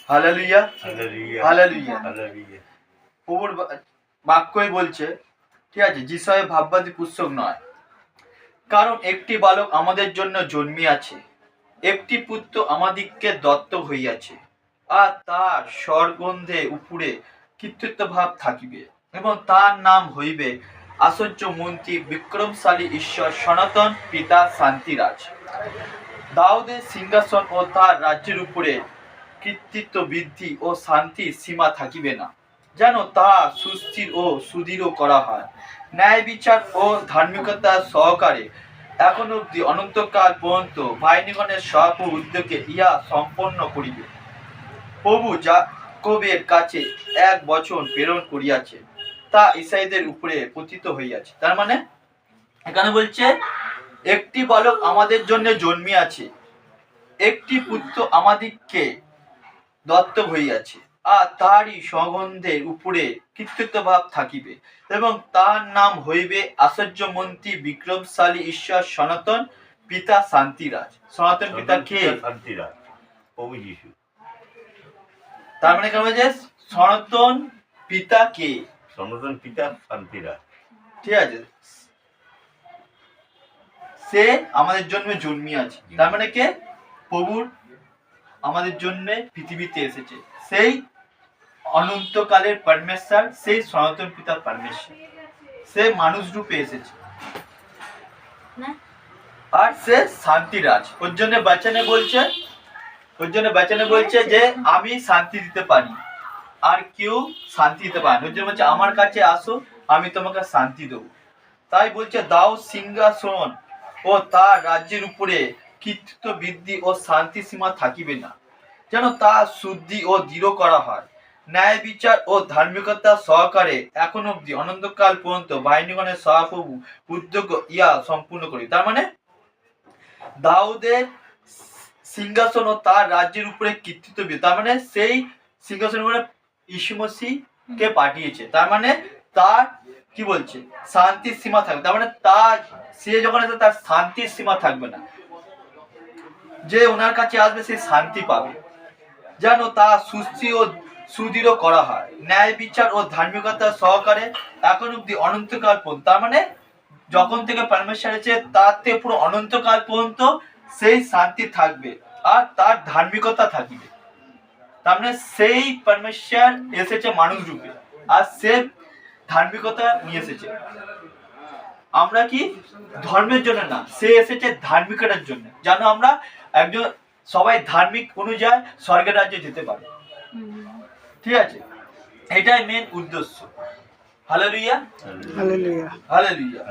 Hallelujah, hallelujah, hallelujah. Hallelujah. প্রভুর বাক্যই বলছে, ঠিক আছে, যিশয়ে ভাববাদী পুস্তক নয়। কারণ একটি বালক আমাদের জন্য জন্মিয়াছে, একটি পুত্র আমাদিগকে দত্ত হইয়াছে, আর তার স্বরগন্ধে উপরে কৃতিত্ব ভাব থাকিবে, এবং তার নাম হইবে আশ্চর্য মন্ত্রী, বিক্রমশালী ঈশ্বর, সনাতন পিতা, শান্তিরাজ। দাউদের সিংহাসন ও তার রাজ্যের উপরে কৃতিত্ব, বৃদ্ধি ও শান্তির সীমা থাকিবে না, যেন তা সুস্থির ও সুদৃঢ় করা হয় ন্যায় বিচার ও ধার্মিকতা সহকারে এখন অব্দি অনন্তকাল পর্যন্ত বাহিনীগণের সর্ব উদ্যোগে ইহা সম্পন্ন করিবে। প্রভু যাকবের কাছে এক বচন প্রেরণ করিয়াছে, তা ইসরায়েলদের উপরে পতিত হইয়াছে। তার মানে এখানে বলছে একটি বালক আমাদের জন্য জন্মিয়াছে, একটি পুত্র আমাদিগকে দত্ত হইয়াছে, আর তারই সুগন্ধের উপরে কৃতিত্ব ভাব থাকিবে, এবং তার নাম হইবে আশ্চর্য মন্ত্রী, বিক্রমশালী ঈশ্বর, সনাতন পিতা, শান্তিরাজ। সনাতন পিতা কে? শান্তিরাজ, প্রভু যিশু। তার মানে কেন বলছে সনাতন পিতা কে? সনাতন পিতা শান্তিরাজ, ঠিক আছে, সে আমাদের জন্য জন্মিয়াছে। তার মানে কে? প্রভুর আমাদের জন্য পৃথিবীতে এসেছে সেই অনন্তকালের পরমেশ্বর, সেই সনাতন পিতা পরমেশ্বর। সে মানুষ রূপে এসেছে, আর সে শান্তিরাজ। ওর জন্য বচনে বলছে যে আমি শান্তি দিতে পারি, আর কেউ শান্তি দিতে পারে না। ওর জন্য বলছে আমার কাছে আসো, আমি তোমাকে শান্তি দেবো। তাই বলছে দাও সিংহাসন ও তার রাজ্যের উপরে কৃতিত্ব, বৃদ্ধি ও শান্তি সীমা থাকিবে না, যেন তা শুদ্ধি ও দৃঢ় করা হয় ন্যায় বিচার ও ধার্মিকতা সহকারে এখন অব্দি অনন্তকাল পর্যন্ত বাহিনীগণের সহপ্রভু উদ্যোগ ইয়া সম্পূর্ণ করি। তার মানে দাউদের সিংহাসন ও তার রাজ্যের উপরে কৃতিত্ব, তার মানে সেই সিংহাসনের উপরে ঈশু মসিহকে পাঠিয়েছে। তার মানে তার কি বলছে শান্তির সীমা থাকবে। তার মানে তার সে যখন আসবে তার শান্তির সীমা থাকবে না, যে ওনার কাছে আসবে সে শান্তি পাবে, যেন তা সুস্থি ও সুদৃঢ় করা হয় ন্যায় বিচার ও ধার্মিকতা সহকারে এখন অব্দি অনন্তকাল পর্যন্ত। তার মানে যখন থেকে পরমেশ্বর আছে তার থেকে পুরো অনন্তকাল পর্যন্ত সেই শান্তি থাকবে, আর তার ধার্মিকতা থাকিবে। তার মানে সেই পরমেশ্বর এসেছে মানুষ রূপে, আর সে ধার্মিকতা নিয়ে এসেছে। আমরা কি ধর্মের জন্য না, সে এসেছে ধার্মিকতার জন্য, যেন আমরা একজন সবাই ধার্মিক অনুযায়ী স্বর্গের রাজ্যে যেতে পারে। ঠিক আছে, এটাই মেন উদ্দেশ্য। Hallelujah, hallelujah, hallelujah.